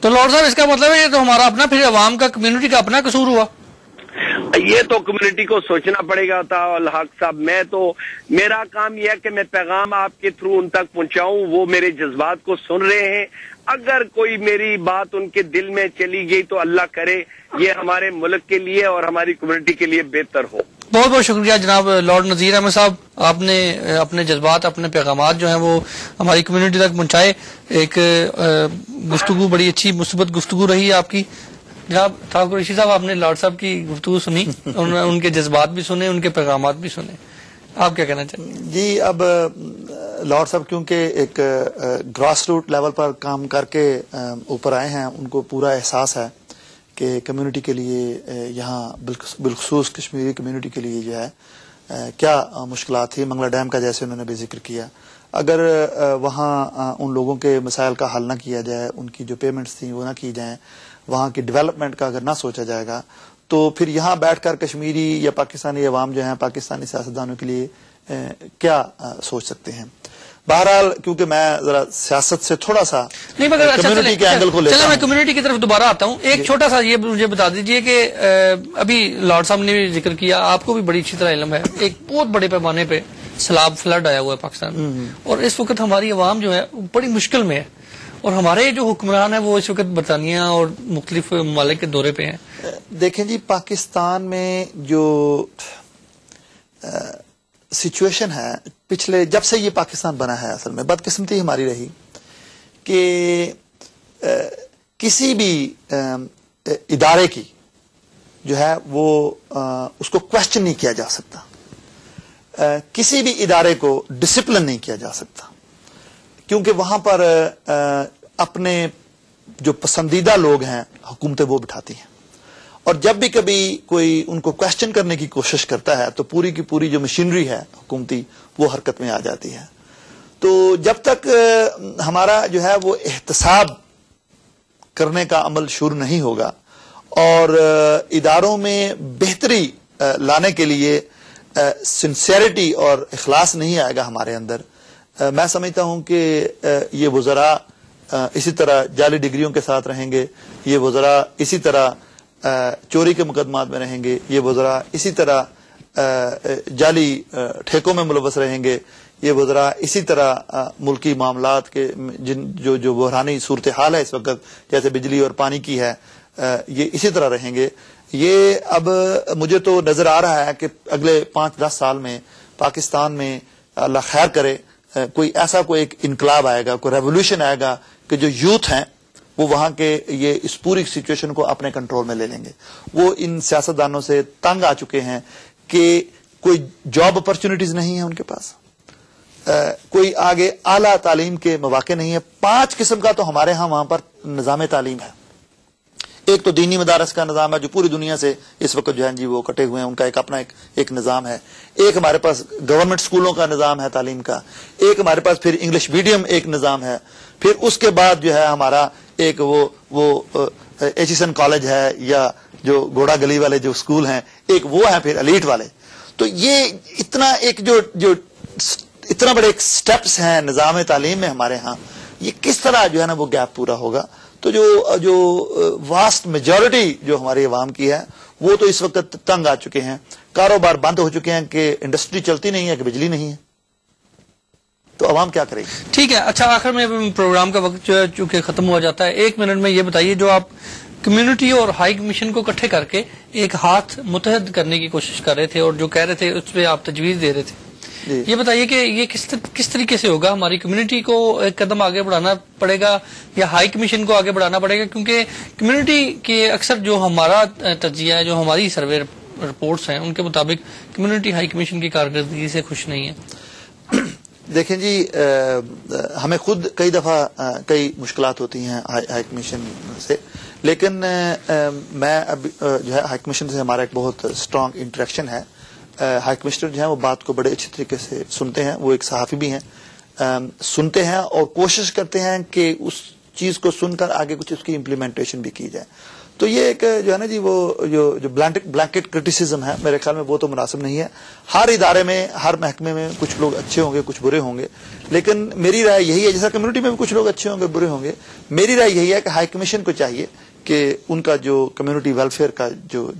تو لارڈ صاحب اس کا مطلب ہے یہ تو ہمارا اپنا پھر عوام کا کمیونٹی کا اپنا قصور ہوا. یہ تو کمیونٹی کو سوچنا پڑے گا تھا. الحق صاحب میرا کام یہ ہے کہ میں پیغام آپ کے تھرو ان تک پہنچاؤں. وہ میرے جذبات کو سن رہے ہیں. اگر کوئی میری بات ان کے دل میں چلی گئی تو اللہ کرے یہ ہمارے ملک کے لیے اور ہماری کمیونٹی کے لیے بہتر ہو. بہت بہت شکریہ جناب لارڈ نذیر احمد صاحب. آپ نے اپنے جذبات اپنے پیغامات جو ہیں وہ ہماری کمیونٹی تک پہنچائے. ایک گفتگو بڑی اچھی مثبت گفتگو رہی ہے آپ کی. جناب ٹھاکر قریشی صاحب آپ نے لارڈ صاحب کی گفتگو سنی, ان کے جذبات بھی سنے, ان کے پیغامات بھی سنے. آپ کیا کہنا چاہیں گے؟ جی اب لارڈ صاحب کیونکہ ایک گراس روٹ لیول پر کام کر کے اوپر آئے ہیں, ان کو پورا احساس ہے کہ کمیونٹی کے لیے یہاں بالخصوص کشمیری کمیونٹی کے لیے جو ہے کیا مشکلات تھی. منگلا ڈیم کا جیسے انہوں نے بھی ذکر کیا, اگر وہاں ان لوگوں کے مسائل کا حل نہ کیا جائے, ان کی جو پیمنٹس تھیں وہ نہ کی جائیں, وہاں کی ڈیولپمنٹ کا اگر نہ سوچا جائے گا تو پھر یہاں بیٹھ کر کشمیری یا پاکستانی عوام جو ہیں پاکستانی سیاستدانوں کے لیے کیا سوچ سکتے ہیں. بہرحال کیونکہ میں ذرا سیاست سے تھوڑا سا کمیونٹی کے اینگل کو لیتا ہوں. میں کمیونٹی کی طرف دوبارہ آتا ہوں. ایک چھوٹا سا یہ مجھے بتا دیجئے کہ ابھی لارڈ صاحب نے بھی ذکر کیا, آپ کو بھی بڑی اچھی طرح علم ہے, ایک بہت بڑے پیمانے پہ سیلاب فلڈ آیا ہوا ہے پاکستان میں, اور اس وقت ہماری عوام جو ہے بڑی مشکل میں ہے, اور ہمارے جو حکمران ہیں وہ اس وقت برطانیہ اور مختلف ممالک کے دورے پہ ہیں. دیکھیں جی, پاکستان میں جو سچویشن ہے پچھلے جب سے یہ پاکستان بنا ہے, اصل میں بدقسمتی ہماری رہی کہ کسی بھی ادارے کی جو ہے وہ اس کو کوشچن نہیں کیا جا سکتا, کسی بھی ادارے کو ڈسپلن نہیں کیا جا سکتا, کیونکہ وہاں پر اپنے جو پسندیدہ لوگ ہیں حکومتیں وہ بٹھاتی ہیں, اور جب بھی کبھی کوئی ان کو کوشچن کرنے کی کوشش کرتا ہے تو پوری کی پوری جو مشینری ہے حکومتی وہ حرکت میں آ جاتی ہے. تو جب تک ہمارا جو ہے وہ احتساب کرنے کا عمل شروع نہیں ہوگا اور اداروں میں بہتری لانے کے لیے سنسیئرٹی اور اخلاص نہیں آئے گا ہمارے اندر, میں سمجھتا ہوں کہ یہ وزراء اسی طرح جعلی ڈگریوں کے ساتھ رہیں گے, یہ وزراء اسی طرح چوری کے مقدمات میں رہیں گے, یہ وزراء اسی طرح جعلی ٹھیکوں میں ملوث رہیں گے, یہ وزراء اسی طرح ملکی معاملات کے جو بحرانی صورتحال ہے اس وقت جیسے بجلی اور پانی کی ہے, یہ اسی طرح رہیں گے. یہ اب مجھے تو نظر آ رہا ہے کہ اگلے 5-10 سال میں پاکستان میں اللہ خیر کرے کوئی ایسا کوئی ایک انقلاب آئے گا, کوئی ریولوشن آئے گا کہ جو یوتھ ہیں وہ وہاں کے یہ اس پوری سچویشن کو اپنے کنٹرول میں لے لیں گے. وہ ان سیاستدانوں سے تنگ آ چکے ہیں کہ کوئی جاب اپرچونٹیز نہیں ہیں ان کے پاس, کوئی آگے اعلیٰ تعلیم کے مواقع نہیں ہے. 5 قسم کا تو ہمارے ہاں وہاں پر نظام تعلیم ہے. ایک تو دینی مدارس کا نظام ہے جو پوری دنیا سے اس وقت جو ہے جی وہ کٹے ہوئے ہیں, ان کا ایک اپنا ایک نظام ہے. ایک ہمارے پاس گورنمنٹ اسکولوں کا نظام ہے تعلیم کا, ایک ہمارے پاس پھر انگلش میڈیم ایک نظام ہے, پھر اس کے بعد جو ہے ہمارا ایک وہ ایچیسن کالج ہے یا جو گوڑا گلی والے جو اسکول ہیں ایک وہ ہیں, پھر ایلیٹ والے. تو یہ اتنا ایک جو اتنا بڑے ایک سٹیپس ہیں نظام تعلیم میں ہمارے ہاں, یہ کس طرح جو ہے نا وہ گیپ پورا ہوگا. تو جو واسٹ میجورٹی جو ہماری عوام کی ہے وہ تو اس وقت تنگ آ چکے ہیں, کاروبار بند ہو چکے ہیں کہ انڈسٹری چلتی نہیں ہے کہ بجلی نہیں ہے, تو عوام کیا کرے گی. ٹھیک ہے, اچھا آخر میں پروگرام کا وقت جو ہے چونکہ ختم ہو جاتا ہے, 1 منٹ میں یہ بتائیے جو آپ کمیونٹی اور ہائی کمیشن کو اکٹھے کر کے ایک ہاتھ متحد کرنے کی کوشش کر رہے تھے اور جو کہہ رہے تھے اس پہ آپ تجویز دے رہے تھے, یہ بتائیے کہ یہ کس طریقے سے ہوگا. ہماری کمیونٹی کو ایک قدم آگے بڑھانا پڑے گا یا ہائی کمیشن کو آگے بڑھانا پڑے گا, کیونکہ کمیونٹی کے اکثر جو ہمارا تجزیہ ہے, جو ہماری سروے رپورٹس ہیں, ان کے مطابق کمیونٹی ہائی کمیشن کی کارکردگی سے خوش نہیں ہے. دیکھیں جی, ہمیں خود کئی دفعہ کئی مشکلات ہوتی ہیں ہائی کمیشن سے, لیکن میں اب جو ہے ہائی کمیشن سے ہمارا ایک بہت اسٹرانگ انٹریکشن ہے. ہائی کمشنر جو ہیں وہ بات کو بڑے اچھے طریقے سے سنتے ہیں, وہ ایک صحافی بھی ہیں, سنتے ہیں اور کوشش کرتے ہیں کہ چیز کو سن کر آگے کچھ اس کی امپلیمنٹیشن بھی کی جائے. تو یہ ایک جو ہے نا جی وہ جو بلینکٹ کرٹیسزم ہے میرے خیال میں وہ تو مناسب نہیں ہے. ہر ادارے میں ہر محکمے میں کچھ لوگ اچھے ہوں گے کچھ برے ہوں گے, لیکن میری رائے یہی ہے, جیسا کمیونٹی میں بھی کچھ لوگ اچھے ہوں گے برے ہوں گے, میری رائے یہی ہے کہ ہائی کمیشن کو چاہیے کہ ان کا جو کمیونٹی ویلفیئر کا جو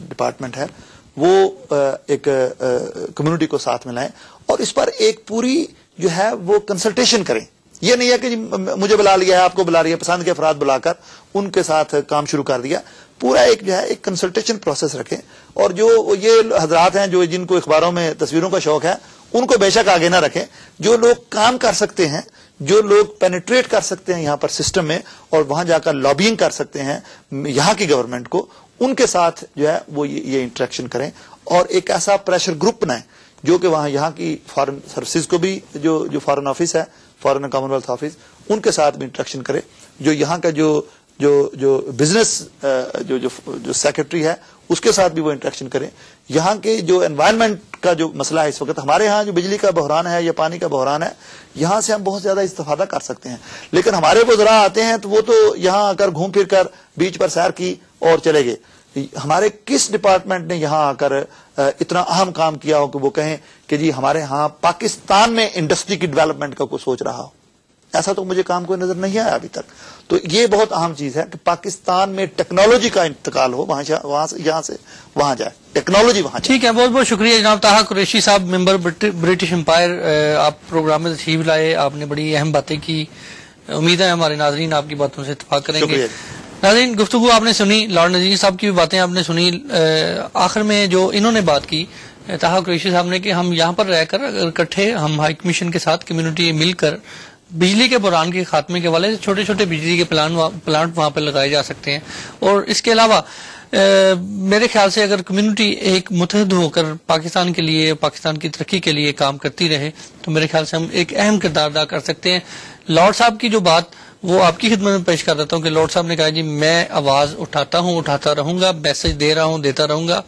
ڈپارٹمنٹ ہے وہ ایک کمیونٹی کو ساتھ میں لائیں اور اس پر ایک پوری جو ہے وہ کنسلٹیشن کریں. یہ نہیں ہے کہ مجھے بلا لیا ہے آپ کو بلا لیا, پسند کے افراد بلا کر ان کے ساتھ کام شروع کر دیا. پورا ایک جو ہے ایک کنسلٹیشن پروسیس رکھیں, اور جو یہ حضرات ہیں جو جن کو اخباروں میں تصویروں کا شوق ہے ان کو بے شک آگے نہ رکھیں. جو لوگ کام کر سکتے ہیں, جو لوگ پینیٹریٹ کر سکتے ہیں یہاں پر سسٹم میں اور وہاں جا کر لابینگ کر سکتے ہیں یہاں کی گورنمنٹ کو, ان کے ساتھ جو ہے وہ یہ انٹریکشن کریں اور ایک ایسا پریشر گروپ بنائیں جو کہ وہاں یہاں کی فارن سروسز کو بھی جو فارن آفس ہے, foreign and commonwealth office, ان کے ساتھ بھی انٹریکشن کرے, جو یہاں کا جو بزنس جو سیکرٹری ہے اس کے ساتھ بھی وہ انٹریکشن کریں. یہاں کے جو انوائرمنٹ کا جو مسئلہ ہے اس وقت ہمارے ہاں جو بجلی کا بحران ہے یا پانی کا بحران ہے, یہاں سے ہم بہت زیادہ استفادہ کر سکتے ہیں, لیکن ہمارے وزراء آتے ہیں تو وہ تو یہاں آ کر گھوم پھر کر بیچ پر سیر کی اور چلے گئے. ہمارے کس ڈپارٹمنٹ نے یہاں آ کر اتنا اہم کام کیا ہو کہ وہ کہیں کہ جی ہمارے ہاں پاکستان میں انڈسٹری کی ڈیولپمنٹ کا کوئی سوچ رہا ہو؟ ایسا تو مجھے کام کوئی نظر نہیں آیا ابھی تک. تو یہ بہت اہم چیز ہے کہ پاکستان میں ٹیکنالوجی کا انتقال ہو, یہاں سے وہاں جائے ٹیکنالوجی وہاں جائے. ٹھیک ہے, بہت بہت شکریہ جناب طاہر قریشی صاحب, ممبر برٹش امپائر. آپ پروگرام میں تشریف لائے, آپ نے بڑی اہم باتیں کی. امید ہے ہمارے ناظرین آپ کی باتوں سے اتفاق کریں گے. ناظرین, گفتگو آپ نے سنی, لاڈ نذیر صاحب کی بھی باتیں آپ نے سنی. آخر میں جو انہوں نے بات کی طاہر قریشی صاحب نے کہ ہم یہاں پر رہ کر اگر اکٹھے ہم ہائی کمیشن کے ساتھ کمیونٹی مل کر بجلی کے بحران کے خاتمے کے والے چھوٹے چھوٹے بجلی کے پلانٹ وہاں پہ لگائے جا سکتے ہیں. اور اس کے علاوہ میرے خیال سے اگر کمیونٹی ایک متحد ہو کر پاکستان کے لیے, پاکستان کی ترقی کے لیے کام کرتی رہے تو میرے خیال سے ہم ایک اہم کردار ادا کر سکتے ہیں. لارڈ صاحب کی جو بات وہ آپ کی خدمت میں پیش کر دیتا ہوں کہ لارڈ صاحب نے کہا جی میں آواز اٹھاتا ہوں, اٹھاتا رہوں گا, میسج دے رہا ہوں, دیتا رہوں گا.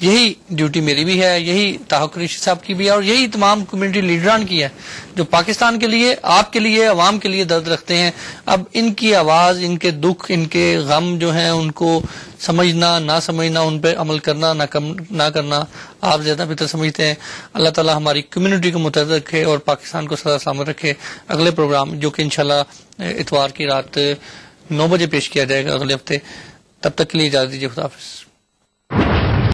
یہی ڈیوٹی میری بھی ہے, یہی طاہر قریشی صاحب کی بھی ہے, اور یہی تمام کمیونٹی لیڈران کی ہے جو پاکستان کے لیے, آپ کے لیے, عوام کے لیے درد رکھتے ہیں. اب ان کی آواز, ان کے دکھ, ان کے غم جو ہیں ان کو سمجھنا نہ سمجھنا, ان پہ عمل کرنا نہ کرنا آپ زیادہ بہتر سمجھتے ہیں. اللہ تعالیٰ ہماری کمیونٹی کو متحد رکھے اور پاکستان کو سدا سلامت رکھے. اگلے پروگرام جو کہ انشاءاللہ اتوار کی رات 9 بجے پیش کیا جائے گا اگلے ہفتے, تب تک کے لیے اجازت دیجیے. خدا حافظ.